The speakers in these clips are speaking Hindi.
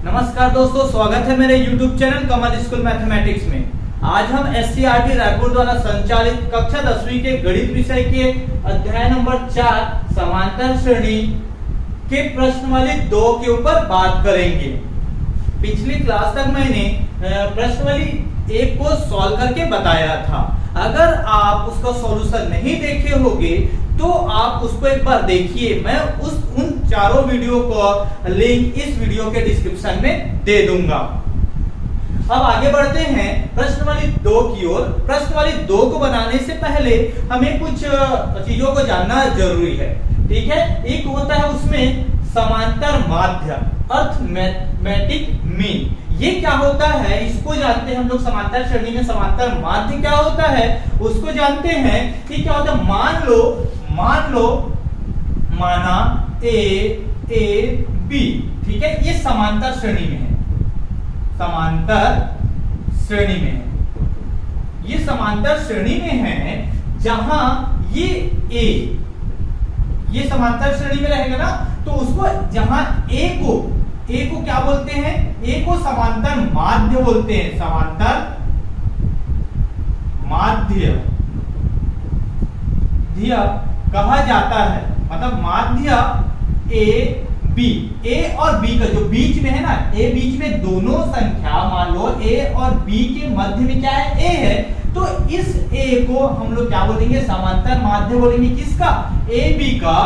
नमस्कार दोस्तों, स्वागत है मेरे YouTube चैनल कमल स्कूल मैथमेटिक्स में। आज हम SCRT रायपुर द्वारा संचालित कक्षा 10वीं के गणित विषय के अध्याय नंबर 4 समांतर श्रेणी के प्रश्नावली 2 के ऊपर बात करेंगे। पिछली क्लास तक मैंने प्रश्नावली 1 को सॉल्व करके बताया था। अगर आप उसका सॉल्यूशन नहीं देखे होंगे तो आप उसको एक बार देखिए। मैं उन चारों वीडियो को लिंक इस वीडियो के डिस्क्रिप्शन में दे दूंगा। अब आगे बढ़ते हैं प्रश्नावली 2 की ओर। प्रश्नावली 2 को बनाने से पहले हमें कुछ चीजों को जानना जरूरी है, ठीक है। एक होता है उसमें समांतर माध्य, अर्थमेटिक मीन। ये क्या होता है इसको जानते हैं हम लोग। समांतर श्रेणी में समांतर माध्य क्या होता है उसको जानते हैं कि क्या होता है। मान लो माना ए बी, ठीक है। ये समांतर श्रेणी में है, समांतर श्रेणी में है। ये समांतर श्रेणी में है जहां ये समांतर श्रेणी में रहेगा ना, तो उसको जहां ए को क्या बोलते हैं? ए को समांतर माध्य बोलते हैं। समांतर माध्य कहा जाता है, मतलब माध्य ए और बी का जो बीच में है ना, ए बीच में दोनों संख्या, मान लो ए और बी के मध्य में क्या है? ए है। तो इस ए को हम लोग क्या बोलेंगे? समांतर माध्य बोलेंगे। किसका? ए बी का।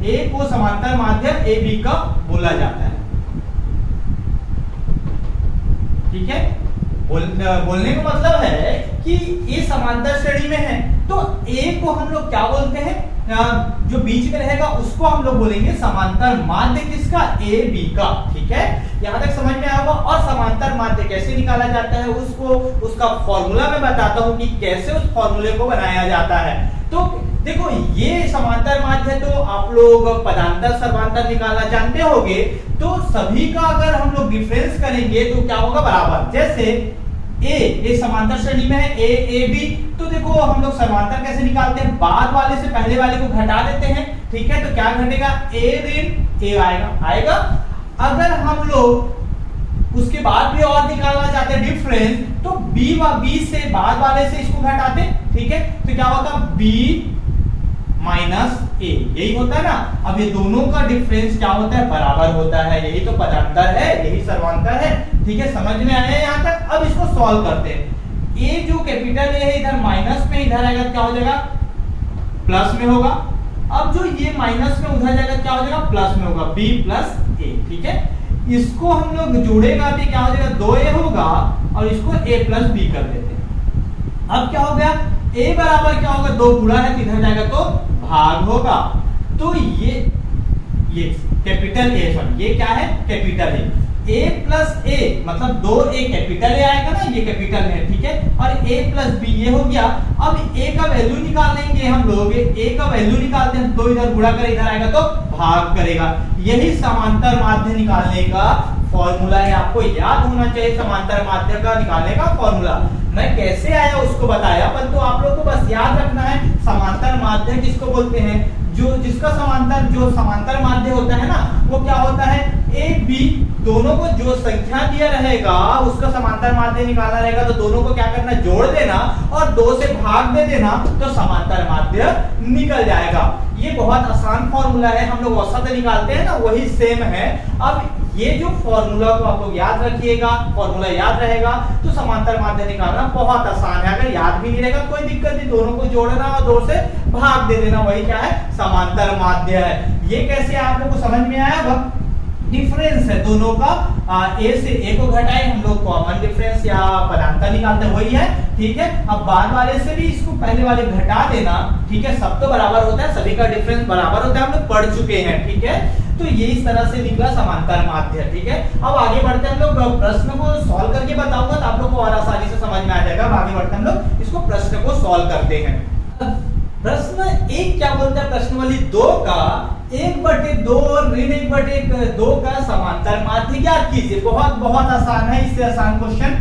ए को समांतर माध्य ए बी का बोला जाता है, ठीक है। बोलने का मतलब है कि ये समांतर श्रेणी में है, तो ए को हम लोग क्या बोलते हैं? जो बीच में रहेगा उसको हम लोग बोलेंगे समांतर माध्य। किसका? ए बी का, ठीक है। यहां तक समझ में आया होगा। और समांतर माध्य कैसे निकाला जाता है उसका फॉर्मूला मैं बताता हूं कि कैसे उस फॉर्मूले को बनाया जाता है। तो देखो, ये समांतर माध्य तो आप लोग पदांतर सर्वांतर निकालना जानते होंगे। तो सभी का अगर हम लोग डिफरेंस करेंगे तो क्या होगा? बराबर। जैसे ए समांतर श्रेणी में है, ए बी, तो देखो हम लोग समांतर कैसे निकालते हैं? बाद वाले से पहले वाले को घटा देते हैं, ठीक है। तो क्या घटेगा? ए ऋण ए आएगा। अगर हम लोग उसके बाद भी और निकालना चाहते हैं डिफरेंस, तो बी से बाद वाले से इसको घटाते, ठीक है। तो क्या होता? बी माइनस ए, यही होता है ना। अब ये दोनों का डिफरेंस क्या होता है? बराबर होता है। यही तो पदांतर है, यही सर्वांतर है, ठीक है। समझ में आया यहां तक? अब इसको सॉल्व करते हैं। ए जो कैपिटल ए है इधर माइनस में, इधर आएगा क्या हो जाएगा? प्लस में होगा। अब जो ये माइनस में उधर जाएगा क्या हो जाएगा? प्लस में होगा। बी प्लस ए, ठीक है। इसको हम लोग जोड़ेगा तो क्या हो जाएगा? 2a होगा और इसको a प्लस बी कर देते हैं। अब क्या हो गया? a बराबर क्या होगा? 2 गुणा है तो इधर जाएगा तो भाग होगा। तो ये कैपिटल ए, सॉरी ये क्या है? कैपिटल ए प्लस ए, मतलब 2a कैपिटल ए आएगा ना, ये कैपिटल है, ठीक है। और a प्लस बी ये हो गया। अब a का वैल्यू निकालेंगे हम लोग। a का वैल्यू निकालते हैं तो इधर गुणा कर, इधर आएगा तो भाग करेगा। यही समांतर माध्य निकालने का फॉर्मूला है। आपको याद होना चाहिए समांतर माध्य का निकालने का फॉर्मूला। मैं कैसे आया उसको बताया, परंतु आप लोग को बस याद रखना है समांतर माध्य किसको बोलते हैं। जो समांतर माध्य होता है ना, वो क्या होता है? ए बी दोनों को जो संख्या दिया रहेगा उसका समांतर माध्य निकालना रहेगा, तो दोनों को क्या करना? जोड़ देना और 2 से भाग दे देना, तो समांतर माध्य निकल जाएगा। ये बहुत आसान फॉर्मूला है। हम लोग औसत निकालते हैं ना, वही सेम है। अब ये जो फॉर्मूला को आप लोग याद रखिएगा, फॉर्मूला याद रहेगा तो समांतर माध्य निकालना बहुत आसान है। अगर याद भी नहीं रहेगा कोई दिक्कत नहीं, दोनों को जोड़ना और 2 से भाग दे देना, वही क्या है? समांतर माध्य है। ये कैसे आप लोग को समझ में आया? वह डिफरेंस है दोनों का। ए से ए को घटाए हम लोग कॉमन डिफरेंस या पदांतर निकालते हैं, वही है, ठीक है। अब बाद वाले से भी इसको पहले वाले घटा देना, ठीक है। सब तो बराबर होता है, सभी का डिफरेंस बराबर होता है, हम लोग पढ़ चुके हैं, ठीक है। तो ये इस तरह से निकला समांतर माध्य, ठीक है। अब आगे बढ़ते हैं हम लोग। प्रश्न को सॉल्व करके बताऊंगा तो आप लोग को और आसानी से समझ में आ जाएगा। आगे बढ़ते हैं हम लोग, इसको प्रश्न को सॉल्व करते हैं। प्रश्न 1 क्या बोलता है? प्रश्नावली 2 का 1/2 और ऋण 1/2 का समांतर माध्य ज्ञात कीजिए। बहुत आसान है, इससे आसान क्वेश्चन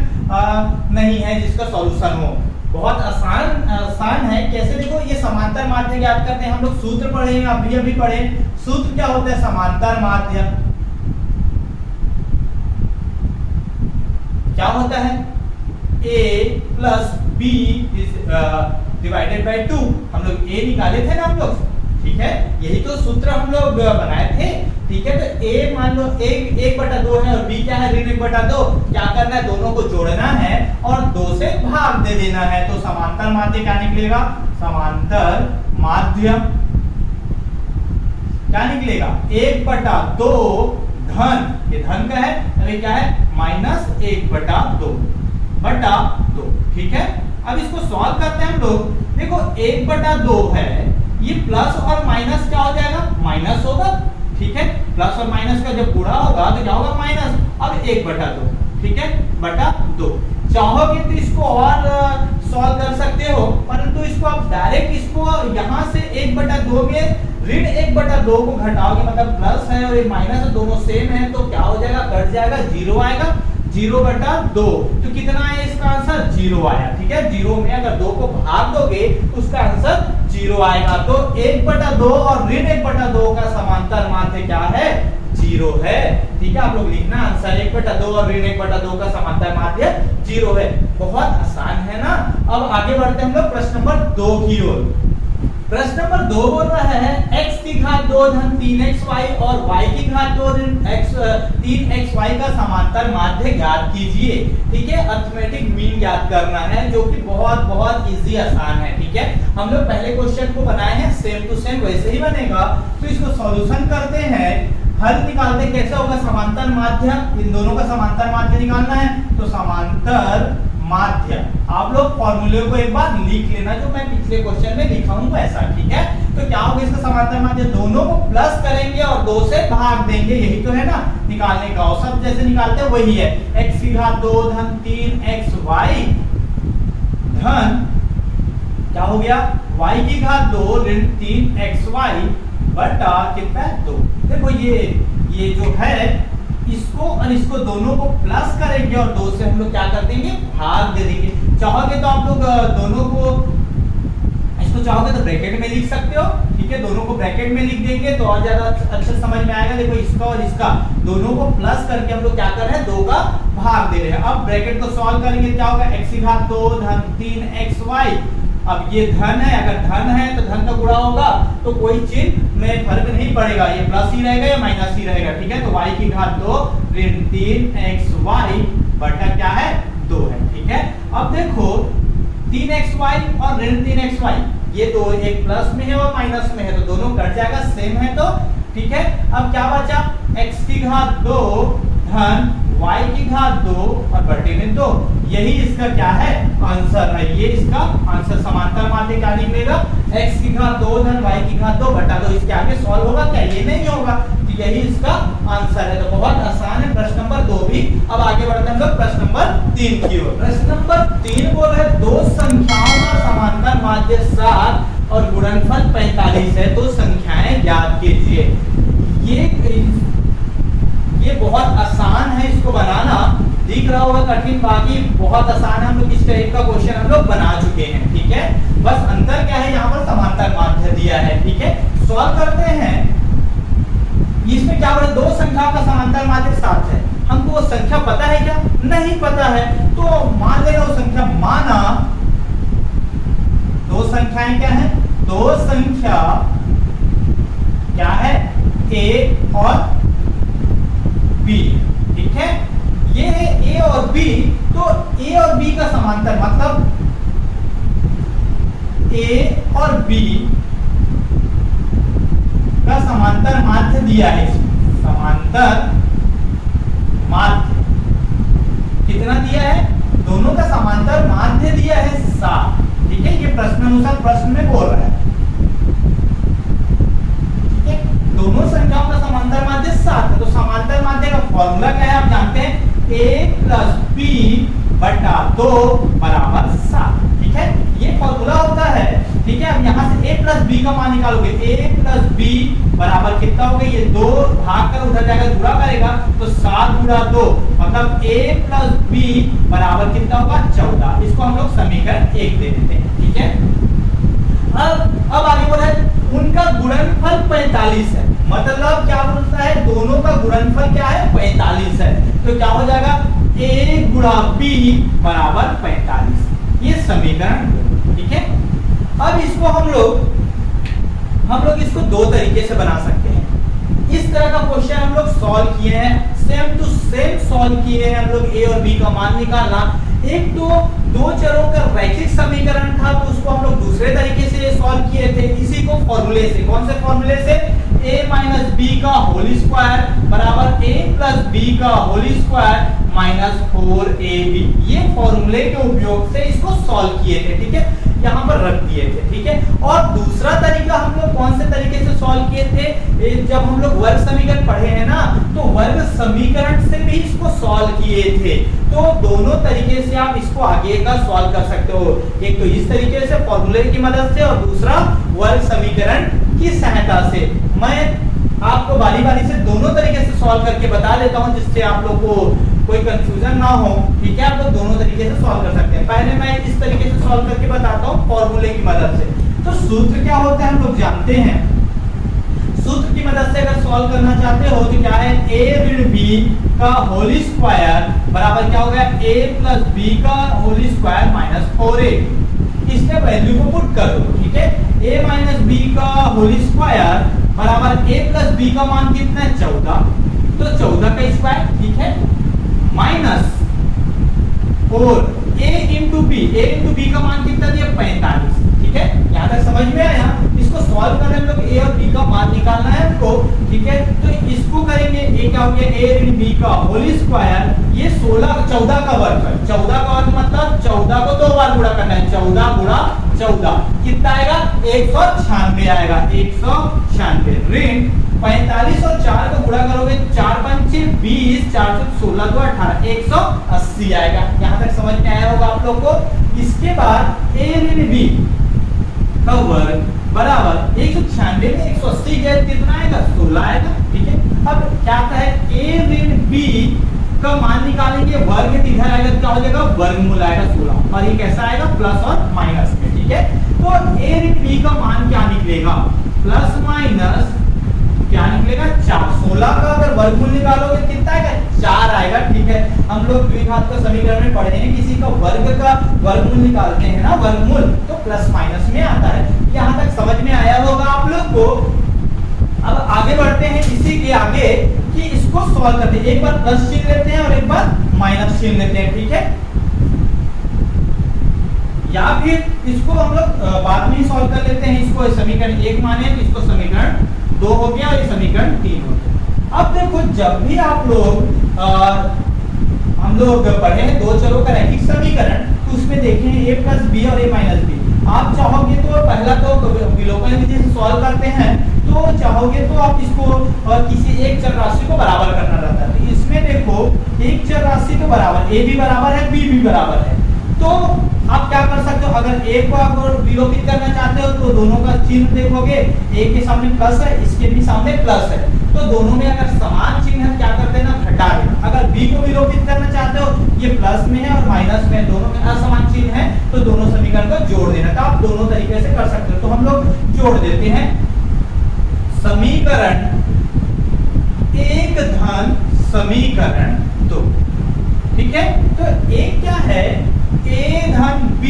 नहीं है जिसका सॉल्यूशन हो। बहुत आसान है। कैसे? देखो, ये समांतर माध्य ज्ञात करते हैं हम लोग। सूत्र पढ़े, अभी पढ़े। सूत्र क्या होता है? समांतर माध्य क्या होता है a plus B divided by 2। हम लोग a निकाले थे ना हम लोग, ठीक है, यही तो सूत्र हम लोग बनाए थे, ठीक है। तो a मान लो एक बटा दो है और b क्या है ऋण 1/2। क्या करना है, दोनों को जोड़ना है और 2 से भाग दे देना है। तो समांतर माध्य क्या निकलेगा, समांतर माध्य क्या निकलेगा 1/2 धन, ये धन का है, अभी क्या है -1/2 बटा 2, ठीक है। अब इसको सॉल्व करते हैं हम लोग। देखो 1/2 है, ये प्लस और माइनस क्या हो जाएगा, माइनस होगा, ठीक है। प्लस और माइनस का जब गुणा होगा तो क्या होगा माइनस। अब 1/2, ठीक है, बटा 2। चाहोगे तो इसको और सॉल्व कर सकते हो, परंतु इसको आप डायरेक्ट इसको यहां से 1/2 में ऋण 1/2 को घटाओगे, मतलब प्लस है और ये माइनस है, दोनों सेम है, तो क्या हो जाएगा, कट जाएगा, 0 आएगा, 0/2। तो कितना है इसका आंसर, 0 आया, ठीक है। 0 में अगर 2 को भाग दोगे उसका आंसर 0 आएगा। तो 1/2 और ऋण 1/2 का समांतर माध्य क्या है, 0 है, ठीक है। आप लोग लिखना आंसर 1/2 और ऋण 1/2 का समांतर माध्य 0 है। बहुत आसान है ना। अब आगे बढ़ते हैं हम लोग प्रश्न नंबर 2 की ओर। प्रश्न नंबर 2 बोल रहा है x की घात 2 धन 3xy और y की घात 2 ऋण 3xy का समांतर माध्य ज्ञात कीजिए, ठीक है। अरिथमेटिक मीन ज्ञात करना है, जो कि बहुत इजी आसान है, ठीक है। हम लोग पहले क्वेश्चन को बनाए हैं, सेम टू सेम वैसे ही बनेगा। तो इसको सॉल्यूशन करते हैं, हल निकालते हैं, कैसे होगा, समांतर माध्य, इन दोनों का समांतर माध्य निकालना है। तो समांतर माध्य आप लोग फॉर्मूले को एक बार लिख लेना, जो मैं पिछले क्वेश्चन में लिखा हूं वैसा, ठीक है। तो क्या होगा इसका समांतर माध्य, दोनों को प्लस करेंगे और 2 से भाग देंगे, यही तो है ना निकालने का। और सब जैसे निकालते हैं वही है, x की घात 2 धन 3xy धन क्या हो गया y की घात 2 ऋण 3xy बटा कितना 2। देखो ये जो है इसको और इसको दोनों को प्लस करेंगे और 2 से हम लोग क्या कर देंगे, भाग दे देंगे। चाहोगे तो आप लोग दोनों को, इसको चाहोगे तो ब्रैकेट में लिख सकते हो, ठीक है। दोनों को ब्रैकेट में लिख देंगे तो और ज्यादा अच्छा समझ में आएगा। देखो इसका और इसका दोनों को प्लस करके हम लोग क्या कर रहे हैं, 2 का भाग दे रहे हैं। अब ब्रैकेट को सॉल्व करेंगे, क्या होगा x की घात 2 धन 3xy। अब ये धन है, अगर धन है तो धन का गुणा होगा, तो कोई चिन्ह में फर्क नहीं पड़ेगा, ये प्लस ही रहेगा या माइनस ही रहेगा, ठीक है। तो y की घात 2 ऋण 3xy बटा क्या है 2 है, ठीक है। अब देखो 3xy और ऋण 3xy ये दो एक प्लस में है और माइनस में है, तो दोनों कट जाएगा, सेम है तो, ठीक है। अब क्या बचा, x की घात 2 धन y की घात 2 और बटे में 2, यही इसका क्या है आंसर है। ये इसका आंसर समांतर माध्य क्या निकलेगा, x की घात 2 धन y की घात 2 बटा 2। इसके आगे सॉल्व होगा क्या, ये नहीं होगा, तो यही इसका आंसर है। तो बहुत आसान है प्रश्न नंबर 2 भी। अब आगे बढ़ते हैं हम लोग प्रश्न नंबर 3 की ओर। प्रश्न नंबर 3 बोल रहे दो संख्याओं का समांतर माध्य 7 और गुणनफल 45 है, तो संख्याएं ज्ञात कीजिए। ये बहुत आसान है, इसको बनाना दिख रहा होगा कठिन, बाकी बहुत आसान है। हम लोग इस टाइप का क्वेश्चन हम लोग बना चुके हैं, ठीक है। बस अंतर क्या है, यहाँ पर समांतर माध्य दिया है, ठीक है। सॉल्व करते हैं। इसमें क्या बोले, दो संख्याओं का समांतर माध्य 7 है। हमको वो संख्या पता है क्या, नहीं पता है, तो मान लेना वो संख्या, माना दो संख्याएं क्या है, दो संख्या क्या है, a और b, ठीक है। ये है a और b, तो a और b का समांतर मतलब a और b का समांतर माध्य दिया है। समांतर माध्य कितना दिया है, दोनों का समांतर माध्य दिया है 7, ठीक है। ये प्रश्नानुसार प्रश्न में बोल रहा है, ठीक है। दोनों संख्याओं का समांतर माध्य 7 है, तो समांतर माध्य का फॉर्मूला क्या है आप जानते हैं, a प्लस b बटा 2 बराबर 7, ठीक है। ये फॉर्मूला होता है, ठीक है। अब यहाँ से a प्लस b का मान निकालोगे, a प्लस b बराबर कितना होगा, ये 2 भाग कर उधर जाकर गुणा करेगा, तो 7 गुणा 2 मतलब a प्लस b बराबर कितना होगा 14। इसको हम लोग समीकरण 1 दे देते हैं, ठीक है। अब आगे बोला है उनका गुणनफल 45 है, मतलब क्या बोलता है, दोनों का गुणनफल क्या है 45 है। तो क्या हो जाएगा, a गुणा बी बराबर 45। ये समीकरण, ठीक है। अब इसको हम लोग इसको दो तरीके से बना सकते हैं। इस तरह का क्वेश्चन हम लोग सॉल्व किए हैं, सेम टू सेम सॉल्व किए हैं हम लोग। ए और बी का मान निकालना, एक तो दो चरों का रैखिक समीकरण था तो उसको हम लोग दूसरे तरीके से सॉल्व किए थे, इसी को फॉर्मूले से, कौन से फॉर्मूले से, a माइनस बी का होल स्क्वायर बराबर a प्लस बी का होल स्क्वायर माइनस 4ab, ये फॉर्मूले के उपयोग से इसको सॉल्व किए थे, ठीक है, यहाँ पर रख दिए थे, ठीक है। और दूसरा तरीका हम लोग कौन से तरीके से सॉल्व किए थे, जब हम लोग वर्ग समीकरण पढ़े हैं ना, तो वर्ग समीकरण से भी इसको सॉल्व किए थे। तो दोनों तरीके से आप इसको आगे का सॉल्व कर सकते हो, एक तो इस तरीके से फॉर्मूले की मदद से, और दूसरा वर्ग समीकरण की सहायता से। मैं आपको बारी बारी से दोनों तरीके से सॉल्व करके बता देता हूं, जिससे आप लोग को कोई कंफ्यूजन ना हो, ठीक है। आप लोग दोनों तरीके से सॉल्व कर सकते हैं। पहले मैं इस तरीके से सॉल्व करके बताता हूं फॉर्मूले की मदद से। तो सूत्र क्या होता है हम लोग जानते हैं, सूत्र की मदद से अगर सॉल्व करना चाहते हो तो क्या है, a ऋण b का होल स्क्वायर बराबर क्या हो गया, a प्लस b का होल स्क्वायर माइनस 4a। इसमें वैल्यू को पुट कर दो, ठीक है। a माइनस b का होल स्क्वायर बराबर a प्लस b का मान कितना है, 14, तो 14 का स्क्वायर, ठीक है, माइनस 4 a इंटू b का मान कितना दिया, 45, ठीक है। यहाँ तक समझ में आया। इसको सॉल्व करने हम लोग a और b का मान निकालना है हमको, ठीक है। तो इसको करेंगे, a क्या हो गया, a ऋण b का होल स्क्वायर, ये 14 का वर्ग है, 14 का वर्ग मतलब 14 को दो बार गुणा करना है, 14 गुणा 14 कितना आएगा, 196 आएगा, 196 ऋण 45 और 4 को गुणा करोगे, 4 पंचे 20, 4 16 तो 18, 180 आएगा। यहाँ तक समझ में आया होगा आप लोग को। इसके बाद a ऋण b का वर्ग बराबर 196 में 180 गया, कितना आएगा, 16 आएगा, ठीक है। अब क्या आता है, a ऋण b का मान निकालेंगे, वर्ग इधर आएगा, क्या हो जाएगा, वर्गमूल आएगा 16, और ये कैसा आएगा, प्लस और माइनस में, ठीक है। तो a ऋण b का मान क्या निकलेगा, प्लस माइनस क्या निकलेगा, 4। 16 का अगर वर्गमूल निकालोगे कितना आएगा, 4 आएगा, ठीक है। हम लोग द्विघात का समीकरण में पढ़े हैं, किसी का वर्ग का वर्गमूल निकालते हैं ना, वर्गमूल तो प्लस माइनस में आता है। यहाँ तक समझ में आया होगा आप लोग को। अब आगे बढ़ते हैं इसी के आगे कि इसको सॉल्व करते हैं, एक बार प्लस चिन्ह लेते हैं और एक बार माइनस चिन्ह लेते हैं, ठीक है। या फिर इसको हम लोग बाद में ही सॉल्व कर लेते हैं। इसको समीकरण 1 माने तो इसको समीकरण 2 हो गया और ये समीकरण 3 हो गया। अब देखो, जब भी आप लोग हम लोग पढ़े हैं दो चरों का रैखिक समीकरण, तो उसमें देखें a प्लस बी और a माइनस बी। आप चाहोगे तो पहला तो विलोपन विधि से सॉल्व करते हैं, तो चाहोगे तो आप इसको किसी एक चर राशि को बराबर करना रहता है। तो इसमें देखो, एक चर राशि को बराबर a भी बराबर है, b भी बराबर है, तो आप क्या कर सकते हो, अगर a को आप विलोपित करना चाहते हो तो दोनों का चिन्ह देखोगे, a के सामने प्लस है, इसके भी सामने प्लस है, तो दोनों में अगर समान चिन्ह है क्या कर देना, घटा देना। अगर b को विलोपित करना चाहते हो, ये प्लस में है और माइनस में, दोनों में असमान चिन्ह है, तो दोनों समीकरण को जोड़ देना। तो आप दोनों तरीके से कर सकते हो। तो हम लोग जोड़ देते हैं, समीकरण 1 धन समीकरण 2, ठीक है। तो एक क्या है, a धन b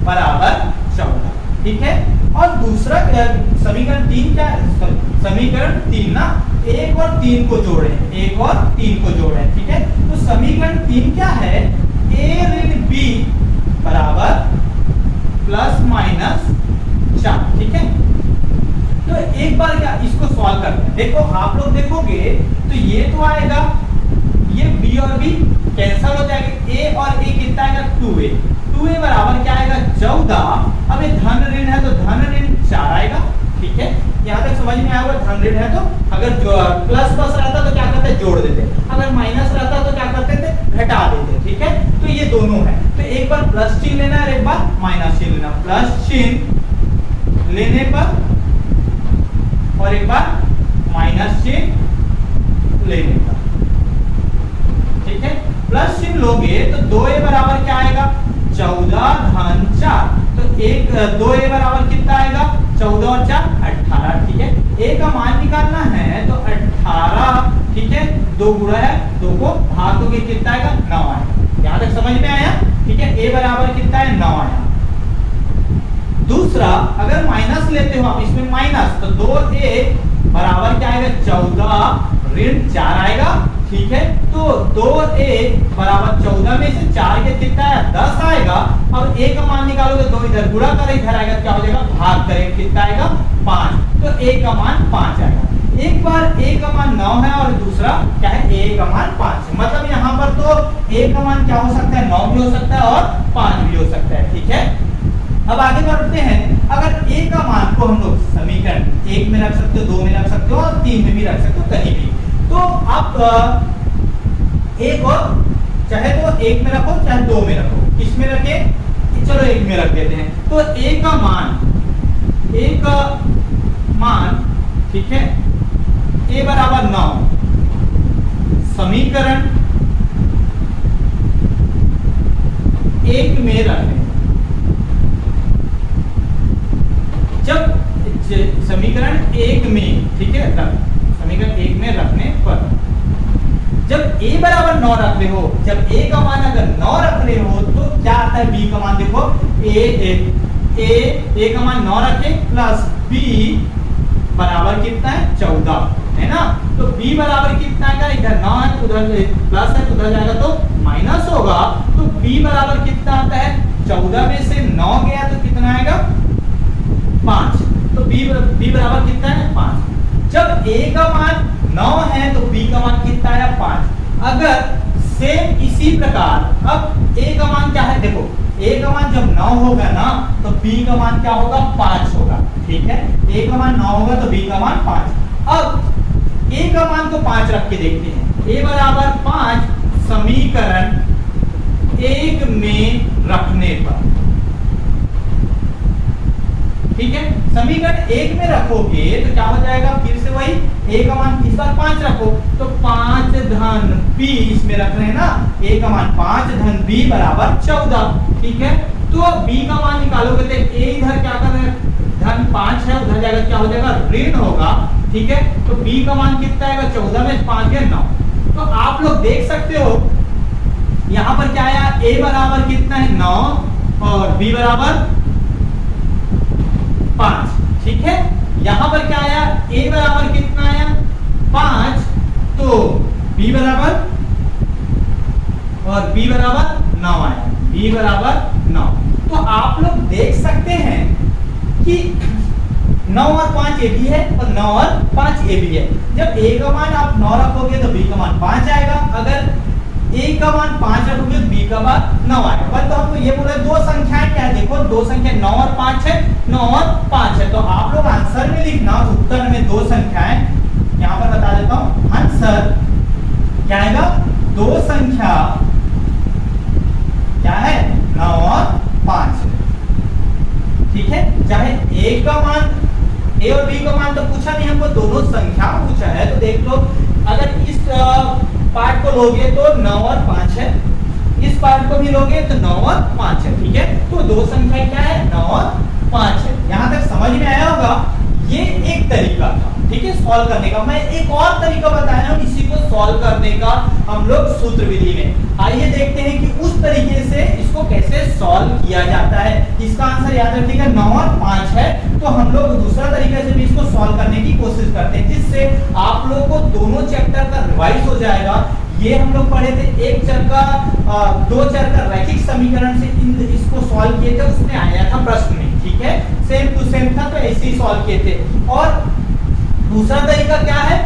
बराबर 14, ठीक है। और दूसरा समीकरण 3 क्या है, समीकरण 3 ना, 1 और 3 को जोड़े, 1 और 3 को जोड़े, ठीक है। तो समीकरण 3 क्या है, a ऋण b बराबर प्लस माइनस 4, ठीक है। तो एक बार क्या इसको सॉल्व करते हैं। देखो आप लोग देखोगे तो ये तो आएगा, ये b और b कैंसिल हो जाएगा, a और a कितना आएगा, 2a बराबर क्या आएगा, 14। अब ये धन ऋण है तो धन ऋण 4 आएगा, ठीक है। यहाँ तक समझ में आया होगा। धन ऋण है तो अगर प्लस प्लस रहता तो क्या करते, जोड़ देते, अगर माइनस रहता तो क्या करते थे, घटा देते, ठीक है। तो ये दोनों है, तो एक बार प्लस चिन्ह लेना है और एक बार माइनस चिन्ह लेना। प्लस चिन्ह लेने पर और एक बार माइनस चिन्ह लेने पर, ठीक है। प्लस चिन्ह लोगे तो 2a बराबर क्या आएगा, 14 धन 4, तो 2a बराबर कितना आएगा, 14 और 4 18, ठीक है। a का मान निकालना है तो 18, ठीक है, 2 गुणा है, 2 को भाग दोगे कितना आएगा, 9 आएगा। यहां तक समझ में आया? ठीक है, a बराबर कितना है 9 आया। दूसरा, अगर माइनस लेते हो आप इसमें माइनस, तो 2a बराबर क्या आएगा 14 ऋण 4 आएगा। ठीक है, तो 2a बराबर 14 में से 4 के कितना है 10 आएगा। अब a का मान निकालोगे, 2 इधर गुणा करे इधर आएगा, क्या हो जाएगा भाग करें, कितना आएगा 5, तो a का मान 5 आएगा। एक बार a का मान 9 है और दूसरा क्या है a का मान 5 है। मतलब यहाँ पर तो a का मान क्या हो सकता है 9 भी हो सकता है और 5 भी हो सकता है। ठीक है, अब आगे बढ़ते हैं। अगर a का मान को हम लोग समीकरण 1 में रख सकते हो, 2 में रख सकते हो और 3 में भी रख सकते हो, कहीं भी। तो आप a को चाहे तो 1 में रखो चाहे 2 में रखो, किस में रखे, चलो 1 में रख देते हैं। तो a का मान ठीक है a बराबर 9, समीकरण 1 में रखें। जब समीकरण 1 में, ठीक है, समीकरण 1 में रखने पर जब a बराबर 9 रख रहे हो, जब a का मान अगर 9 रख रहे हो तो क्या आता है b का मान, देखो a का मान 9 रखे प्लस b बराबर कितना है 14 है ना। तो b बराबर कितना आएगा, इधर 9 है तो उधर प्लस है तो उधर जाएगा तो माइनस होगा। तो b बराबर कितना आता है 14 में से 9 गया तो कितना आएगा 5। तो b बराबर कितना है 5। जब a का मान 9 है तो b का मान कितना आया 5। अगर सेम इसी प्रकार अब a का मान क्या है, देखो a का मान जब 9 होगा ना तो b का मान क्या होगा 5 होगा। ठीक है, a का मान 9 होगा तो b का मान 5। अब a का मान को 5 रख के देखते हैं। a बराबर 5 समीकरण 1 में रखने पर, ठीक है, समीकरण 1 में रखोगे तो क्या हो जाएगा, फिर से वही a का मान इस बार 5 रखो तो 5 धन b इसमें रख रहे हैं ना, a का मान 5 धन b बराबर 14। ठीक है, तो b का मान निकालोगे तो a इधर क्या कर रहे हैं धन 5 है, उधर जाएगा क्या हो जाएगा ऋण होगा। ठीक है, तो b का मान कितना आएगा 14 में 5 गया 9। तो आप लोग देख सकते हो यहाँ पर क्या आया, a बराबर कितना है 9 और b बराबर 5। ठीक है, यहां पर क्या आया, a बराबर कितना आया 5, तो b बराबर और b बराबर 9 आया, b बराबर 9। तो आप लोग देख सकते हैं कि 9 और 5 ए भी है और 9 और 5 ए भी है। जब a का मान आप 9 रखोगे तो b का मान 5 आएगा, अगर a का मान 5 रखोगे तो b का मान 9 आएगा। पर तो हमको ये बोला दो संख्याएं क्या है, देखो दो संख्या 9 और 5 है, 9 और 5 है। तो आप लोग आंसर में लिखना उत्तर में दो संख्याएं, यहां पर बता देता हूं आंसर क्या आएगा, दो संख्या क्या है 9 और 5। ठीक है, चाहे a का मान a और b का मान तो पूछा नहीं हमको, दोनों संख्या पूछा है। तो देख लो अगर इस पार्ट को लोगे तो 9 और 5 है, इस पार्ट को भी लोगे तो 9 और 5 है। ठीक है, तो दो संख्या क्या है 9 और 5 है। यहां तक समझ में आया होगा, ये एक तरीका था। ठीक है, सॉल्व करने का। मैं एक और तरीका बताया हूं इसी को सॉल्व करने का हम लोग सूत्र विधि में। आइए देखते हैं कि उस तरीके से इसको कैसे सॉल्व किया जाता है। इसका आंसर याद रखिएगा 9 और 5 है। तो हम लोग दूसरा तरीके से भी इसको सॉल्व करने की कोशिश करते हैं, जिससे आप लोगों को दोनों चैप्टर का रिवाइज हो जाएगा। ये हम लोग पढ़े थे एक चर का दो चर का रैखिक समीकरण से इसको सॉल्व किए थे, उसमें आया था प्रश्न में। ठीक है, सेम टू सेम था, तो ऐसे ही सॉल्व किए थे। और दूसरा तरीका क्या है,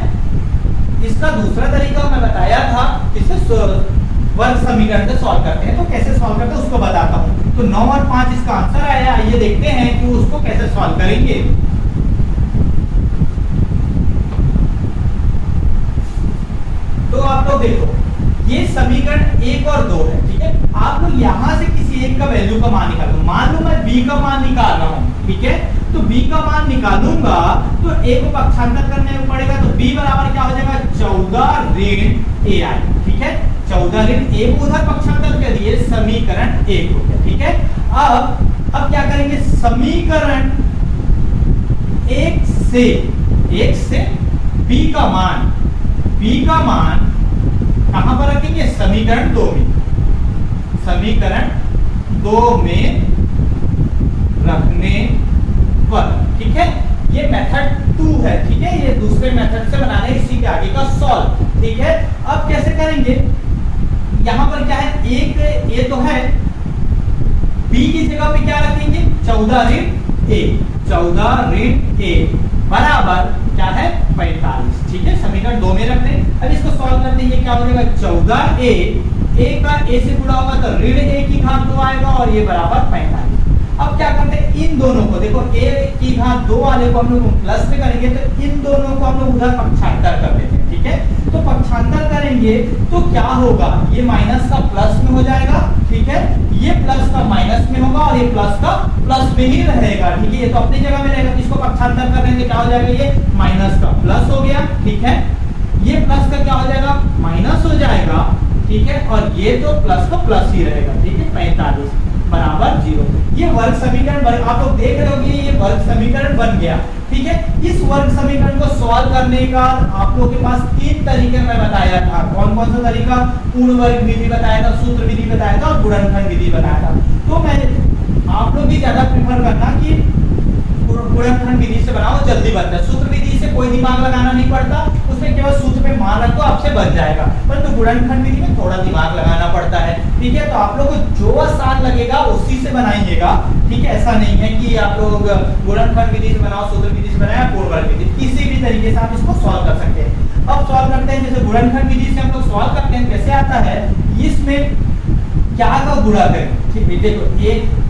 इसका दूसरा तरीका मैं बताया था, इससे वर्ग समीकरण से सॉल्व करते हैं। तो कैसे सॉल्व करते हैं उसको बताता हूं। तो 9 और 5 इसका आंसर आया। आइए देखते हैं कि उसको कैसे सॉल्व करेंगे। तो आप लोग देखो, ये समीकरण 1 और 2 है। ठीक है, आप लोग यहां से किसी एक का वैल्यू का मान निकालो। मान लो मैं b का मान निकाल रहा हूं, ठीक है, तो b का मान निकालूंगा तो a को पक्षांतर करने में पड़ेगा, तो b बराबर क्या हो जाएगा 14 ऋण a आएगा। ठीक है, 14 ऋण a को उधर पक्षांतर कर दिए, समीकरण 1 हो गया। ठीक है, अब क्या करेंगे, समीकरण 1 से b का मान कहां पर रखेंगे, समीकरण 2 में। समीकरण 2 में रखने पर। ठीक है, ये मेथड 2 है। ठीक है, ये दूसरे मेथड से बनाने इसी के आगे का सॉल्व। ठीक है, अब कैसे करेंगे, यहां पर क्या है, एक ए तो है, बी की जगह पे क्या रखेंगे 14 ऋण ए, 14 ऋण ए बराबर क्या है 45। ठीक है, समीकरण 2 में रख दें। अब इसको सॉल्व करते हैं, ये क्या हो जाएगा 14 ए का ए से गुणा होगा तो ऋण ए की घात 2 आएगा और ये बराबर 45। अब क्या करते हैं, इन दोनों को देखो, ए की घात 2 वाले को हम लोग प्लस में करेंगे तो इन दोनों को हम लोग उधर पक्षांतर कर देते हैं। ठीक है, तो पक्षांतर करेंगे तो क्या होगा, ये माइनस का प्लस में हो जाएगा। ठीक है, ये प्लस का माइनस में होगा और ये प्लस का प्लस में ही रहेगा। ठीक है, ये तो अपनी जगह में रहेगा, तो इसको पक्षांतर कर देंगे, क्या हो जाएगा, ये माइनस का प्लस हो गया। ठीक है, ये प्लस का क्या हो जाएगा, माइनस हो जाएगा। ठीक है, और ये तो प्लस का प्लस ही रहेगा। ठीक है, 45 बराबर 0। ये वर्ग समीकरण आप लोग देख रहे होंगे, ये वर्ग समीकरण बन गया। ठीक है, इस वर्ग समीकरण को सॉल्व करने का आप लोगों के पास 3 तरीके मैं बताया था। कौन कौन सा तरीका, पूर्ण वर्ग विधि बताया था, सूत्र विधि बताया था और गुणनखंड विधि बताया था। तो मैं आप लोग भी ज्यादा प्रेफर करना कि गुणनखंड विधि से बनाओ, जल्दी बनता है। सूत्र विधि से कोई दिमाग लगाना नहीं पड़ता, उसमें केवल सूत्र पे मान रखो, आपसे बन जाएगा। परंतु गुणनखंड विधि में थोड़ा दिमाग लगाना पड़ता है। ठीक है, तो आप लोग को जो आसान लगेगा उसी से बनाइएगा। ठीक है, ऐसा नहीं है कि आप लोग गुणनखंड विधि से बनाओ, सूत्र विधि से बनाया, पूर्ण वर्ग विधि, किसी भी तरीके से आप इसको सॉल्व कर सकते हैं। अब सॉल्व करते हैं, जैसे गुणनखंड विधि से हम लोग सॉल्व करते हैं, कैसे आता है, इसमें क्या का गुणा करें। ठीक है, देखो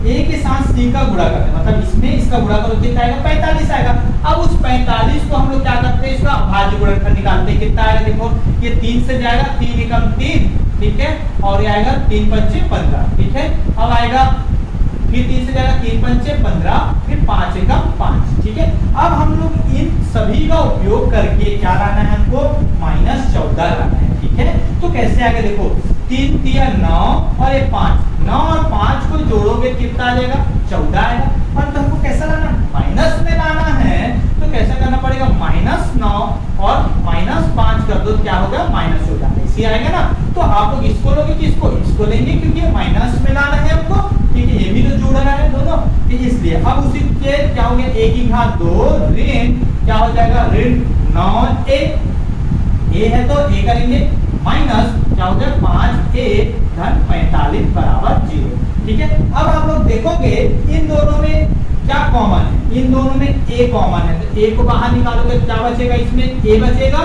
ए के साथ सी का गुणा करते हैं, मतलब इसमें इसका गुणा करो कितना आएगा 45 आएगा। अब उस 45 को हम लोग क्या करते हैं, इसका भाज्य गुणनखंड निकालते हैं, कितना आएगा, देखो ये 3 से जाएगा, 3 एकम 3। ठीक है, और ये आएगा 3 पंचे 15। ठीक है, अब आएगा फिर 3 से जाएगा, 3 पंचे 15, फिर 5 एकम 5। ठीक है, अब हम लोग इन सभी का उपयोग करके क्या लाना है, हमको -14 लाना है। ठीक है, तो कैसे आएगा, देखो 3 तिया 9 और ये 5, 9 और 5 को जोड़ोगे कितना आ जाएगा 14 आएगा। और तो हमको कैसा लाना, माइनस में लाना है, तो कैसा करना पड़ेगा, -9 और -5 कर दो, क्या होगा माइनस हो जाएगा, इसी आएगा ना। तो आप लोग इसको लोगे कि इसको लेंगे, क्योंकि माइनस में लाना है हमको। ठीक है, ये भी तो जुड़ रहा है दोनों, इसलिए अब उसी के क्या हो गया, a की घात 2 ऋण क्या हो जाएगा, ऋण 9a, a है तो a करेंगे, माइनस क्या हो गया 5a धन 45 बराबर 0। ठीक है, अब आप लोग देखोगे इन दोनों में क्या कॉमन है, इन दोनों में a कॉमन है, तो a को बाहर निकालोगे क्या बचेगा, इसमें a बचेगा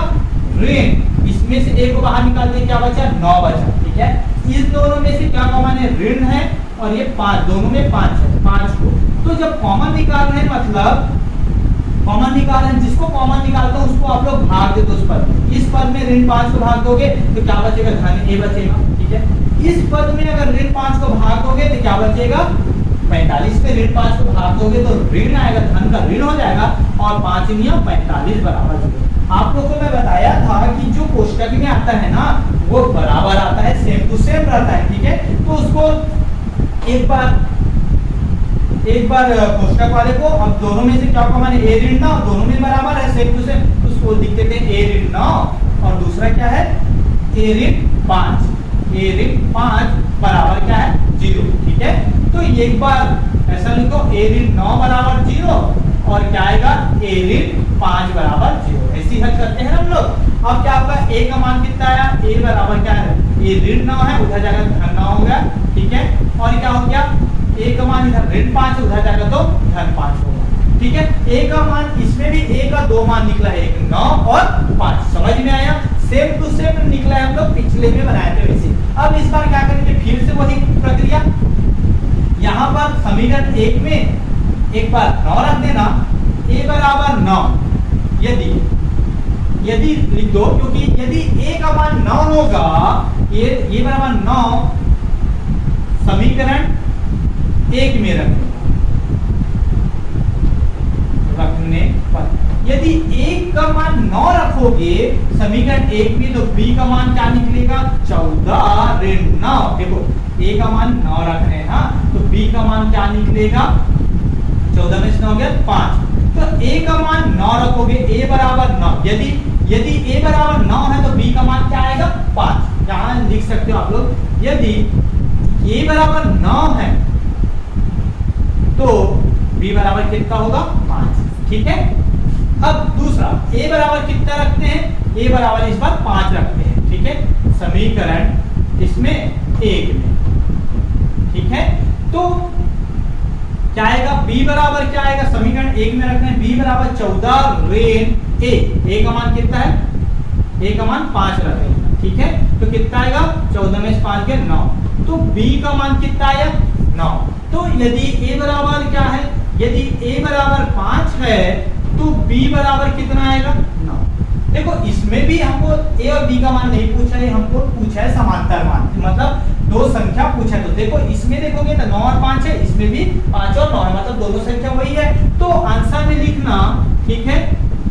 ऋण, इसमें से a को बाहर निकाल दिया, क्या बचा 9 बचा। ठीक है, इस दोनों में से क्या कॉमन है, ऋण है, और ये 5, दोनों में 5 है, 5 को तो जब कॉमन निकाल रहे हैं, मतलब कॉमन निकाल रहे हैं, जिसको कॉमन निकालते हैं उसको आप लोग भाग देते उस पद में। इस पद में ऋण 5 को भाग दोगे तो क्या बचेगा, धन a बचेगा। ठीक है, इस पद में अगर ऋण 5 को भाग दोगे तो क्या बचेगा, 45 पे ऋण 5 को भाग दोगे तो ऋण आएगा, धन का ऋण हो जाएगा, और 5 नियम 45 बराबर 0। आप लोग को मैं बताया था कि जो कोष्टक में आता है ना, वो बराबर आता है, सेम टू सेम रहता है। ठीक है, तो उसको एक बार कोष्टक वाले को, अब दोनों में से क्या कॉमन है, a ऋण 9, दोनों में बराबर है, सेम टू सेम, उसको लिख देते हैं a ऋण 9 और दूसरा क्या है a ऋण 5, a ऋण 5 बराबर क्या है 0। ठीक है, तो एक बार ऐसा लिखो a ऋण 9 बराबर 0 और क्या आएगा a ऋण 5 बराबर 0, ऐसी हल करते हैं हम लोग। अब क्या आपका a का मान कितना आया, a बराबर क्या है, a ऋण 9 है, उधर जाकर धन 9 हो गया। ठीक है, और क्या हो गया, a का मान इधर ऋण 5 उधर जाएगा तो धन 5 होगा। ठीक है, a का मान, इसमें भी a का 2 मान निकला है, एक 9 और 5, समझ में आया, सेम टू सेम निकला है, हम लोग पिछले में बनाए थे वैसे। अब इस बार क्या करेंगे, फिर से वही प्रक्रिया, यहाँ पर समीकरण 1 में एक बार 9 रख देना, a बराबर 9, यदि लिख दो, क्योंकि यदि a का मान 9 होगा, ये बराबर 9 समीकरण 1 में रखने पर, यदि a का मान 9 रखोगे समीकरण 1 में, तो b का मान क्या निकलेगा 14 ऋण 9। देखो a का मान 9 रख रहे हैं, हाँ, तो b का मान क्या निकलेगा, 14 में से 9 गया 5, तो a का मान 9 रखोगे, a बराबर 9, यदि a बराबर 9 है तो b का मान क्या आएगा 5। यहाँ लिख सकते हो आप लोग, यदि a बराबर 9 है तो b बराबर कितना होगा 5। ठीक है, अब दूसरा a बराबर कितना रखते हैं, a बराबर इस बार 5 रखते हैं। ठीक है, समीकरण इसमें 1 में। ठीक है, तो क्या आएगा, b बराबर क्या आएगा, समीकरण 1 में रखते हैं b बराबर 14 ऋण a का मान कितना है, a का मान 5 रखते हैं। ठीक है, तो कितना आएगा 14 में से 5 के 9, तो b का मान कितना आया 9। तो यदि a बराबर क्या है, यदि a बराबर 5 है तो b बराबर कितना आएगा 9। देखो इसमें भी हमको a और b का मान नहीं पूछा है, हमको पूछा है समांतर मान, मतलब दो संख्या पूछा है। तो देखो इसमें देखोगे तो 9 और 5 है, इसमें भी 5 और 9 है, मतलब दोनों संख्या वही है। तो आंसर में लिखना, ठीक है,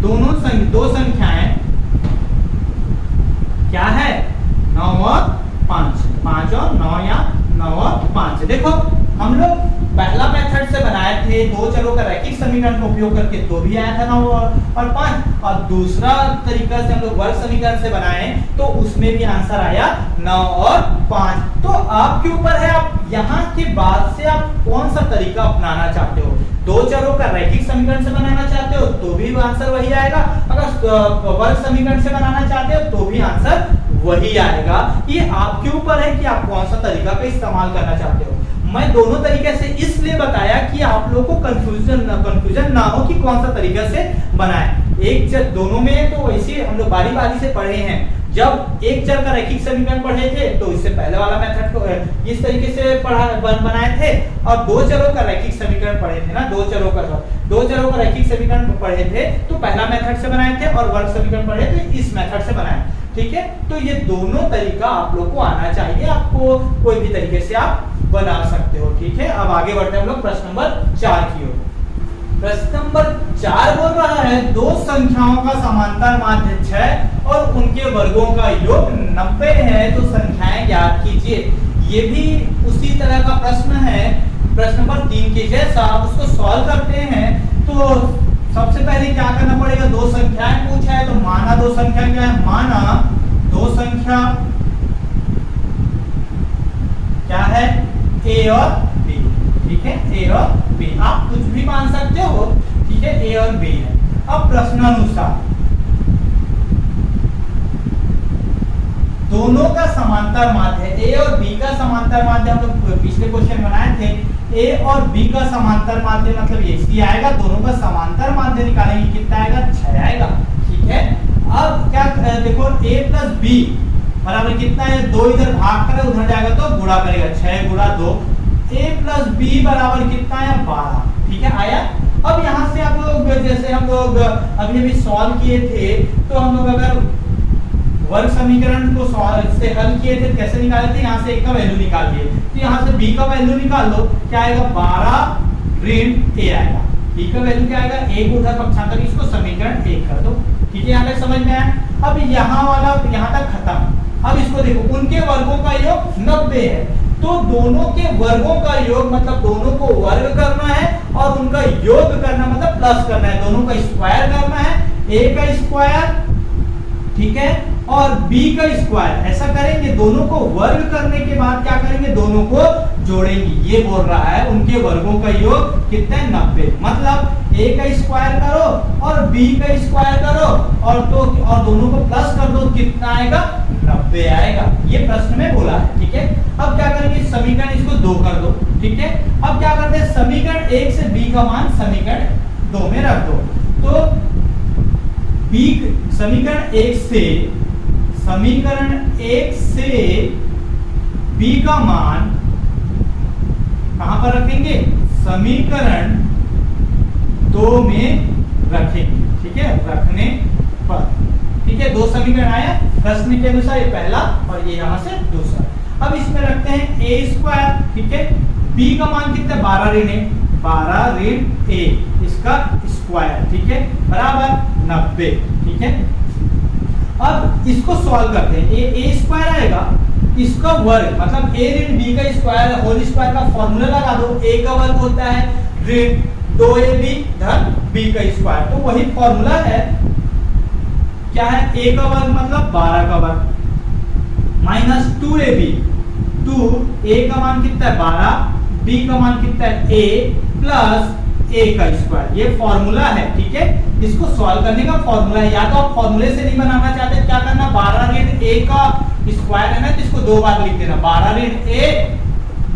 दो संख्याएं क्या है 9 और 5, 5 और 9 या 9 और 5। देखो हम लोग पहला मेथड से बनाए थे दो चरों का रैखिक समीकरण का उपयोग करके, तो भी आया था 9 और 5, और दूसरा तरीका से हम लोग वर्ग समीकरण से बनाए तो उसमें भी आंसर आया 9 और 5। तो आपके ऊपर है, आप यहाँ के बाद से आप कौन सा तरीका अपनाना चाहते हो। दो चरों का रैखिक समीकरण से बनाना चाहते हो तो भी आंसर वही आएगा, अगर वर्ग समीकरण से बनाना चाहते हो तो भी आंसर वही आएगा। ये आपके ऊपर है कि आप कौन सा तरीका का इस्तेमाल करना चाहते हो। मैं दोनों तरीके से इसलिए बताया कि आप लोगों को कंफ्यूजन ना हो कि कौन सा तरीका से बनाए। एक चर दोनों में तो वैसे हम लोग बारी बारी से पढ़े हैं। जब एक चर का रैखिक समीकरण पढ़े थे तो इससे पहले वाला मेथड को इस तरीके से बनाए थे, और दो चरों का रैखिक समीकरण पढ़े थे ना, दो चरों का रैखिक समीकरण पढ़े थे तो पहला मेथड से बनाए थे, और वर्ग समीकरण पढ़े थे इस मेथड से बनाए। ठीक है, तो ये दोनों तरीका आप लोग को आना चाहिए, आपको कोई भी तरीके से आप बना सकते हो। ठीक है, अब आगे बढ़ते हैं हम लोग प्रश्न नंबर 4 की ओर। प्रश्न नंबर 4 बोल रहा है दो संख्याओं का समांतर माध्य 6 और उनके वर्गों का योग 90 है, तो संख्याएं ज्ञात कीजिए। ये भी उसी तरह का प्रश्न है प्रश्न नंबर 3 के जैसा। उसको सॉल्व करते हैं तो सबसे पहले क्या करना पड़ेगा, दो संख्याएं पूछा है तो माना दो संख्या क्या है, माना दो संख्या क्या है a और b। ठीक है, a और b आप कुछ भी मान सकते हो। ठीक है, a और b है। अब प्रश्नानुसार दोनों का समांतर माध्य है, a और b का समांतर माध्य हम लोग पिछले क्वेश्चन बनाए थे। a और b का समांतर माध्य मतलब ये आएगा, दोनों का समांतर माध्य निकालेंगे कितना आएगा 6 आएगा। ठीक है, अब क्या देखो a प्लस b बराबर कितना है, 2 इधर भाग करे उधर जाएगा तो गुणा करेगा, 6 गुणा 2, a प्लस b बराबर कितना है 12। ठीक है, आया। अब यहाँ से आप लोग जैसे हम लोग अभी सॉल्व किए थे तो हम लोग अगर वर्ग समीकरण को से हल किए थे कैसे निकाले थे, यहाँ से a का वैल्यू निकाल लिए, तो यहाँ से b का वैल्यू निकाल लो, क्या आएगा 12 ऋण a आएगा। b का वैल्यू क्या आएगा, a को उधर पक्षांतर, इसको समीकरण 1 कर दो। ठीक है, यहाँ तक समझ में आया। अब यहाँ वाला यहाँ तक खत्म। अब इसको देखो, उनके वर्गों का योग 90 है, तो दोनों के वर्गों का योग मतलब दोनों को वर्ग करना है और उनका योग करना मतलब प्लस करना है, दोनों का स्क्वायर करना है, a का स्क्वायर, ठीक है, और b का स्क्वायर। ऐसा करेंगे, दोनों को वर्ग करने के बाद क्या करेंगे, दोनों को जोड़ेंगे। ये बोल रहा है उनके वर्गों का योग कितना है 90, मतलब a का स्क्वायर करो और b का स्क्वायर करो और दोनों को प्लस कर दो, कितना आएगा 90 आएगा। ये प्रश्न में बोला है। ठीक है, अब क्या करेंगे, समीकरण इसको 2 कर दो। ठीक है, अब क्या करते हैं, समीकरण 1 से b का मान समीकरण 2 में रख दो। तो b समीकरण 1 से b का मान कहां पर रखेंगे, समीकरण 2 में रखेंगे। ठीक है, रखने पर, ठीक है, दो समीकरण आया प्रश्न के अनुसार, ये पहला और ये यहां से दूसरा। अब इसमें रखते हैं a स्क्वायर। ठीक है, b का मान कितना, 12 ऋण a, इसका स्क्वायर। ठीक है, बराबर 90। ठीक है, अब इसको सॉल्व करते हैं, a स्क्वायर आएगा, इसका वर्ग मतलब a ऋण b का स्क्वायर होल स्क्वायर का फॉर्मूला लगा दो। a का वर्ग होता है ऋण 2ab धन b का स्क्वायर, तो वही फॉर्मूला है, क्या है, a का वर्ग मतलब 12 का वर्ग माइनस 2ab, 2 ए का मान कितना है 12, बी का मान कितना है ए प्लस ए का स्क्वायर। ये फॉर्मूला है, ठीक है। इसको सॉल्व करने का फॉर्मूला है। या तो आप फॉर्मूले से नहीं बनाना चाहते, क्या करना, 12 ऋण ए का स्क्वायर है ना, तो इसको 2 बार लिख देना, 12 ऋण ए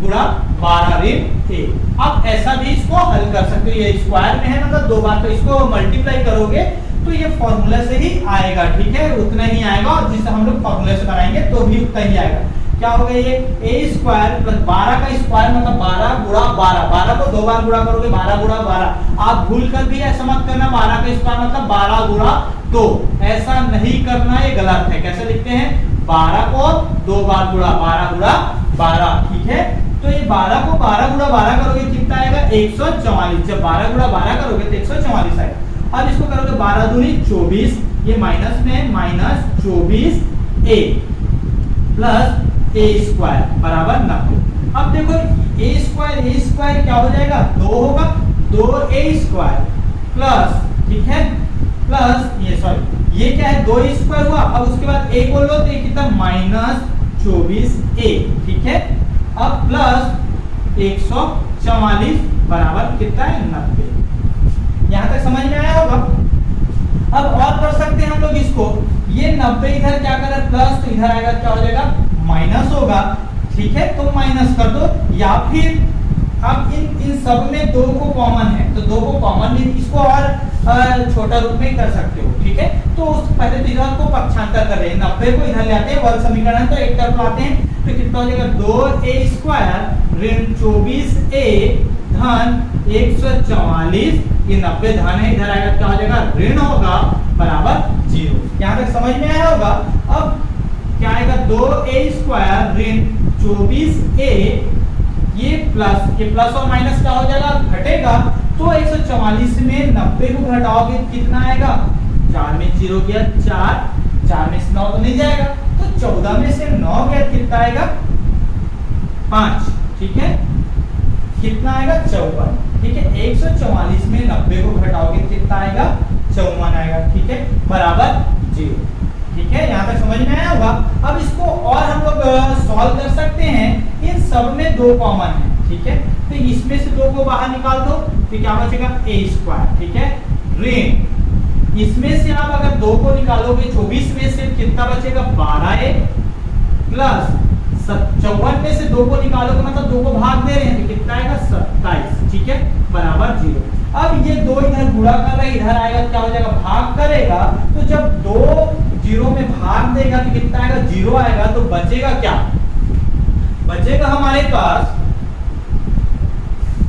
गुणा 12 ऋण ए। आप ऐसा भी इसको हल कर सकते हो, ये स्क्वायर में है मतलब 2 बार, तो इसको मल्टीप्लाई करोगे तो ये फॉर्मूला से ही आएगा, ठीक है, उतना ही आएगा। और जिसे हम लोग फॉर्मूले से बनाएंगे तो भी उतना ही आएगा। क्या होगा ये ए स्क्वायर प्लस 12 का स्क्वायर मतलब 12 गुणा 12, 12 को 2 बार गुणा करोगे 12 गुणा 12। आप भूल कर भी ऐसा मत करना 12 का स्क्वायर मतलब 12 गुणा 2, ऐसा नहीं करना, ये गलत है। कैसे लिखते हैं, 12 को 2 बार गुणा 12 गुणा 12, ठीक है। तो ये 12 को 12 गुणा 12 करोगे कितना आएगा 144। जब 12 गुणा 12 करोगे तो 144 आएगा। अब इसको करोगे 12 दूनी 24, ये माइनस में माइनस 24 ए प्लस ए स्क्वायर बराबर 90। अब देखो ए स्क्वायर क्या हो जाएगा, 2 होगा, 2a स्क्वायर प्लस, ठीक है, प्लस ये सॉरी ये क्या है 2 स्क्वायर हुआ। अब उसके बाद a बोल लो तो ये कितना माइनस 24a, ठीक है। अब प्लस 144 बराबर कितना है 90। यहां तक समझ में आया होगा। अब और कर सकते हैं हम लोग इसको, ये 90 इधर क्या करें प्लस, तो इधर आएगा क्या हो जाएगा माइनस होगा, ठीक है, तो माइनस कर दो। या फिर अब इन सब में 2 को कॉमन है तो 2 को कॉमन भी इसको और छोटा रूप में कर सकते हो, ठीक है। तो पहले तो इधर को पक्षांतर कर रहे हैं, 90 को इधर ले आते हैं, वर्ग समीकरण तो एक तरफ लाते हैं, तो कितना हो जाएगा 2a स्क्वायर ऋण 24a धन 144, ये 90 धन है, इधर आएगा क्या हो जाएगा ऋण होगा बराबर 0। यहां तक समझ में आया होगा। अब क्या आएगा 2a स्क्वायर ऋण 24a, ये प्लस और माइनस क्या हो जाएगा घटेगा, तो 144 में 90 को घटाओगे कितना आएगा, 4 में 0 गया 4 में से 9 तो नहीं जाएगा, तो 14 में से 9 गया कितना आएगा 5, ठीक है, कितना आएगा 54, ठीक है। 144 में 90 को घटाओगे कितना आएगा 54 आएगा, ठीक है, बराबर 0, ठीक है। यहाँ तक समझ में आया होगा। अब इसको और हम लोग सॉल्व कर सकते हैं, इन सब में 2 कॉमन है, ठीक है, तो इसमें से 2 को बाहर निकाल दो तो क्या बचेगा a स्क्वायर, ठीक है, ऋण इसमें से आप अगर 2 को निकालोगे 24 में से कितना बचेगा 12a प्लस 54 में से 2 को निकालोगे मतलब 2 को भाग दे रहे हैं तो कितना आएगा 27, ठीक है, बराबर 0। अब ये 2 इधर गुणा कर रहा है, इधर आएगा क्या हो जाएगा भाग करेगा, तो जब 2 0 में भाग देगा तो कितना आएगा 0 आएगा, तो बचेगा क्या, बचेगा हमारे पास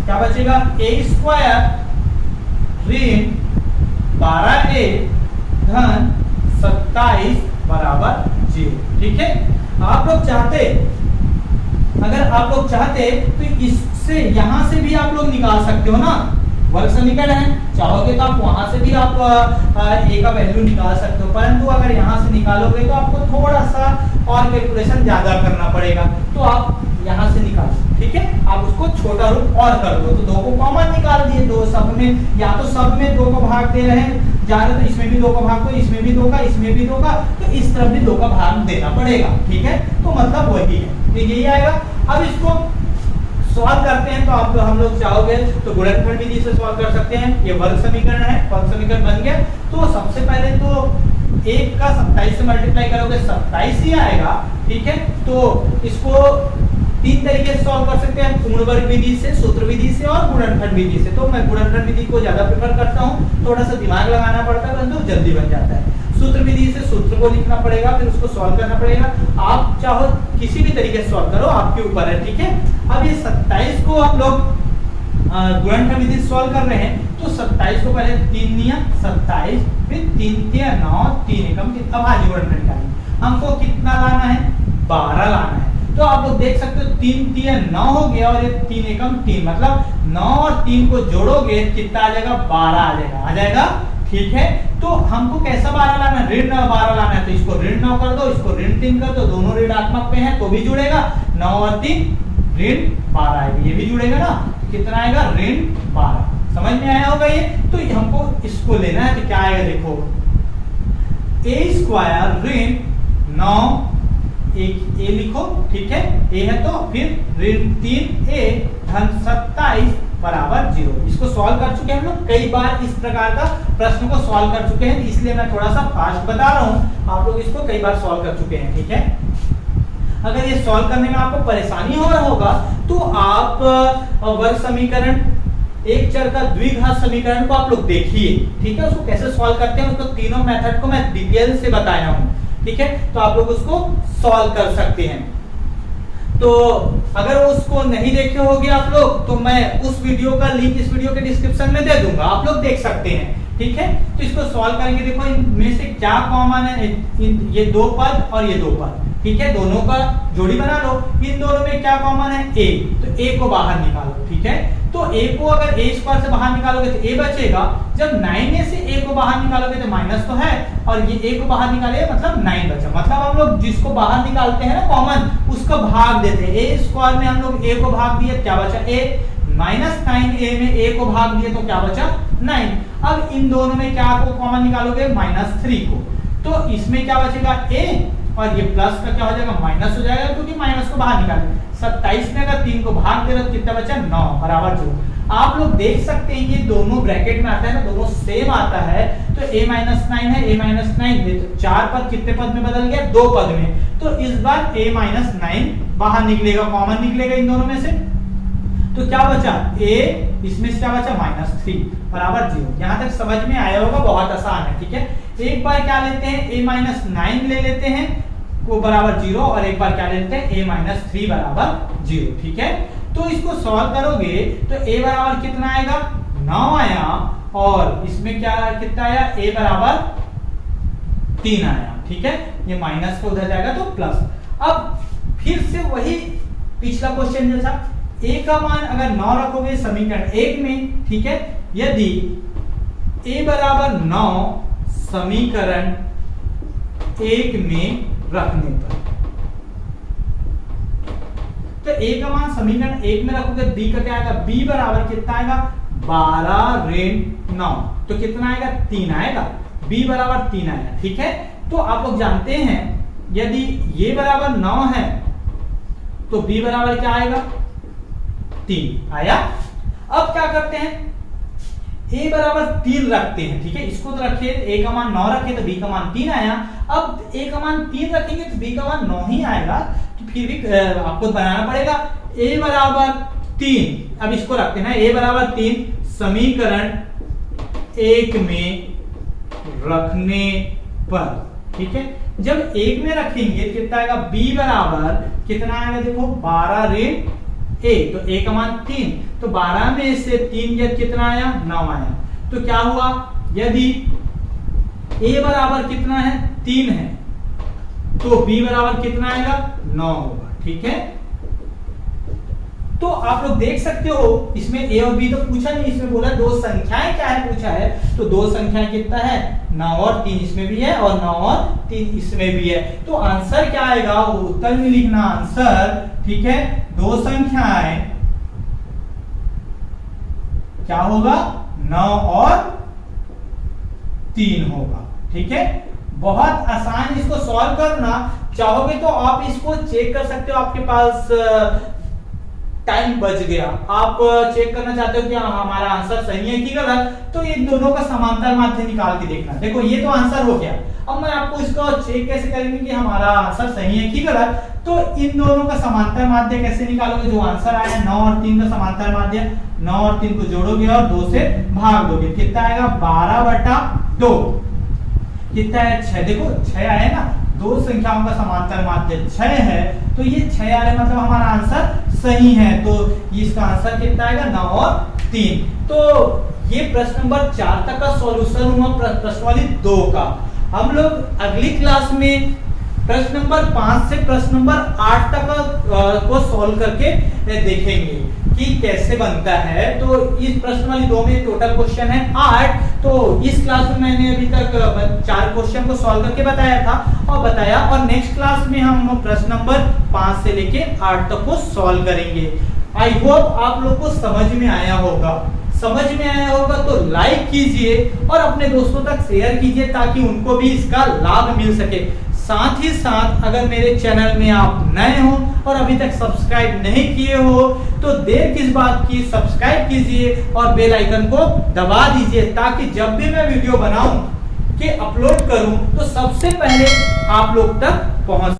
क्या बचेगा a स्क्वायर ऋण 12a धन 27 बराबर 0, ठीक है। आप लोग चाहते, अगर आप लोग चाहते तो इससे यहां से भी आप लोग निकाल सकते हो ना, वर्ग समीकरण है, चाहोगे तो आप वहां से भी आप a का वैल्यू निकाल सकते हो, परंतु अगर यहां से निकालोगे तो आपको थोड़ा सा और कैलकुलेशन ज्यादा करना पड़ेगा, तो आप यहां से निकालो, ठीक है। आप उसको छोटा रूप और कर दो, तो 2 को कॉमन निकाल दिए, 2 सब में, या तो सब में 2 को भाग दे रहे हैं जा रहे तो इसमें भी 2 को भाग दो, इसमें भी 2 का, इसमें भी 2 का, तो इस तरफ भी 2 का भाग देना पड़ेगा, ठीक है, तो मतलब वही है, तो यही आएगा। अब इसको सॉल्व करते हैं, तो आप हम लोग चाहोगे तो गुणनखंड विधि से सॉल्व कर सकते हैं। ये वर्ग समीकरण है, वर्ग समीकरण बन गया, तो सबसे पहले तो 1 का 27 से मल्टीप्लाई करोगे 27 ही आएगा, ठीक है। तो इसको 3 तरीके से सॉल्व कर सकते हैं, पूर्ण वर्ग विधि से, सूत्र विधि से और गुणनखंड विधि से। तो मैं गुणनखंड विधि को ज्यादा प्रेफर करता हूँ, थोड़ा सा दिमाग लगाना पड़ता है परंतु जल्दी बन जाता है। सूत्र विधि से सूत्र को लिखना पड़ेगा, फिर उसको सॉल्व करना पड़ेगा। आप चाहो किसी भी तरीके से सॉल्व करो, आपके ऊपर है, ठीक है। अब ये 27 को हम लोग गुणनखंड विधि से सॉल्व कर रहे हैं, तो 27 को पहले 3 नियम 27 फिर 3 3 9 3 एकम कितना भाज्य गुणनखंड का हमको कितना लाना है 12 लाना है। तो आप लोग देख सकते हो 3 3 9 हो गया और ये 3 एकम 3, मतलब 9 और 3 को जोड़ोगे कितना आ जाएगा 12 आ जाएगा, ठीक है। तो हमको कैसा 12 लाना है, ऋण 12 लाना है, तो इसको ऋण 9 कर दो, इसको ऋण 3 कर दो, दोनों ऋणात्मक पे हैं तो भी जुड़ेगा, 9 और 3 ऋण 12 आएगा, ये भी जुड़ेगा ना, कितना आएगा ऋण 12। समझ में आया होगा ये। तो हमको इसको लेना है, तो क्या आएगा देखो, a स्क्वायर ऋण 9 एक ए लिखो, ठीक है, ए है तो फिर ऋण 3a धन 27 बराबर 0। इसको सॉल्व कर चुके हैं हम लोग, कई बार इस प्रकार का प्रश्न को सॉल्व कर चुके हैं, इसलिए मैं थोड़ा सा फास्ट बता रहा हूं। आप लोग इसको कई बार सॉल्व कर चुके हैं, ठीक है। अगर ये सॉल्व करने में आपको परेशानी हो रहा होगा तो आप वर्ग समीकरण, एक चर का द्विघात समीकरण को आप लोग देखिए, ठीक है। उसको कैसे सॉल्व करते हैं, उसको तीनों मेथड को मैं डिटेल से बताया हूं, ठीक है। तो आप लोग उसको सॉल्व कर सकते हैं। तो अगर उसको नहीं देखे होगे आप लोग तो मैं उस वीडियो का लिंक इस वीडियो के डिस्क्रिप्शन में दे दूंगा, आप लोग देख सकते हैं, ठीक है। तो इसको सॉल्व करेंगे, देखो इनमें से क्या कॉमन है, ये दो पद और ये दो पद, ठीक है, दोनों का जोड़ी बना लो। इन दोनों में क्या कॉमन है, a, तो a को बाहर निकालो, ठीक है। तो a को अगर a स्क्वायर से बाहर निकालोगे तो a बचेगा, जब 9a से a को बाहर निकालोगे तो माइनस तो है, और ये a को बाहर निकालेगा मतलब 9 बचा। मतलब हम लोग जिसको बाहर निकालते हैं ना कॉमन, उसको भाग देते हैं। a स्क्वायर में हम लोग a को भाग दिए, क्या बचा a, माइनस 9a में a को भाग दिए तो क्या बचा 9। अब इन दोनों में क्या को कॉमन निकालोगे, -3 को, तो इसमें क्या बचेगा a, और ये प्लस का क्या हो जाएगा, माइनस हो जाएगा, क्योंकि माइनस को बाहर निकालेंगे। 27 में अगर 3 को भाग दे रहे तो कितना बचा, 9 बराबर 0। आप लोग देख सकते हैं ये दोनों ब्रैकेट में आता है ना, दोनों सेम आता है, तो a-9 है, a-9 है, तो 4 पद कितने पद में बदल गया, 2 पद में। तो इस बार a-9 बाहर निकलेगा, कॉमन निकलेगा इन दोनों में से, तो क्या बचा a, इसमें से क्या बचा -3 बराबर 0। यहां तक समझ में आया होगा, बहुत आसान है, ठीक है। एक बार क्या लेते हैं, a-9 ले लेते हैं को बराबर 0, और एक बार क्या लेते हैं a-3 बराबर 0, ठीक है। तो इसको सॉल्व करोगे तो a बराबर कितना आएगा, 9 आया, और इसमें क्या कितना आया, a बराबर 3 आया, ठीक है। ये माइनस का उधर जाएगा तो प्लस। अब फिर से वही पिछला क्वेश्चन जैसा, a का मान अगर 9 रखोगे समीकरण 1 में, ठीक है, यदि a बराबर 9 समीकरण 1 में रखने पर, तो a का मान समीकरण 1 में रखोगे, b का क्या आएगा, b बराबर कितना आएगा, 12 ऋण 9, तो कितना आएगा, 3 आएगा, b बराबर 3 आएगा, ठीक है। तो आप लोग जानते हैं यदि ये बराबर 9 है तो b बराबर क्या आएगा, 3 आया। अब क्या करते हैं, a बराबर 3 रखते हैं, ठीक है, इसको तो रखे, a का मान 9 रखे तो b का मान 3 आया। अब a का मान 3 रखेंगे तो b का मान 9 ही आएगा, तो फिर भी आपको बनाना पड़ेगा a बराबर 3। अब इसको रखते हैं a बराबर 3 समीकरण 1 में रखने पर, ठीक है। जब 1 में रखेंगे कितना आएगा, b बराबर कितना आएगा, देखो 12 ऋण a, तो a का मान 3, तो 12 में से 3 गया कितना आया, 9 आया। तो क्या हुआ, यदि a बराबर कितना है, 3 है, तो b बराबर कितना आएगा, 9 होगा, ठीक है। तो आप लोग देख सकते हो इसमें a और b तो पूछा नहीं, इसमें बोला दो संख्याएं क्या है पूछा है, तो दो संख्याएं कितना है, 9 और 3 इसमें भी है, और 9 और 3 इसमें भी है। तो आंसर क्या आएगा, वो उत्तर में लिखना आंसर, ठीक है, दो संख्याएं क्या होगा, 9 और 3 होगा, ठीक है। बहुत आसान, इसको सॉल्व करना चाहोगे तो आप इसको चेक कर सकते हो, आपके पास टाइम बच गया, आप चेक करना चाहते हो कि हमारा आंसर सही है कि गलत, तो इन दोनों का समांतर माध्य निकाल के देखना। देखो ये तो आंसर हो गया, अब मैं आपको इसको चेक कैसे करेंगे कि हमारा आंसर सही है कि गलत। तो इन दोनों का समांतर माध्य कैसे निकालोगे, जो आंसर आया 9 और 3 का समांतर माध्य, 9 और 3 को जोड़ोगे और 2 से भाग दोगे, कितना आएगा, 12/2, कितना है, 6। देखो 6 आया ना, दो संख्याओं का समांतर माध्य 6 है, तो ये 6 आ रहा है, मतलब हमारा आंसर सही है। तो इसका आंसर कितना आएगा, 9 और 3। तो ये प्रश्न नंबर 4 तक का सॉल्यूशन हुआ प्रश्नावली 2 का। हम लोग अगली क्लास में प्रश्न नंबर 5 से प्रश्न नंबर 8 तक को सॉल्व करके देखेंगे कि कैसे बनता है। तो इस प्रश्नावली 2 में टोटल क्वेश्चन है 8। तो इस क्लास में मैंने अभी तक 4 क्वेश्चन को सॉल्व करके बताया था और नेक्स्ट क्लास में हम प्रश्न नंबर 5 से लेके 8 तक को सॉल्व करेंगे। आई होप आप लोग को समझ में आया होगा। तो लाइक कीजिए और अपने दोस्तों तक शेयर कीजिए ताकि उनको भी इसका लाभ मिल सके। साथ ही साथ अगर मेरे चैनल में आप नए हो और अभी तक सब्सक्राइब नहीं किए हो तो देर किस बात की, सब्सक्राइब कीजिए और बेल आइकन को दबा दीजिए, ताकि जब भी मैं वीडियो बनाऊं कि अपलोड करूं तो सबसे पहले आप लोग तक पहुंच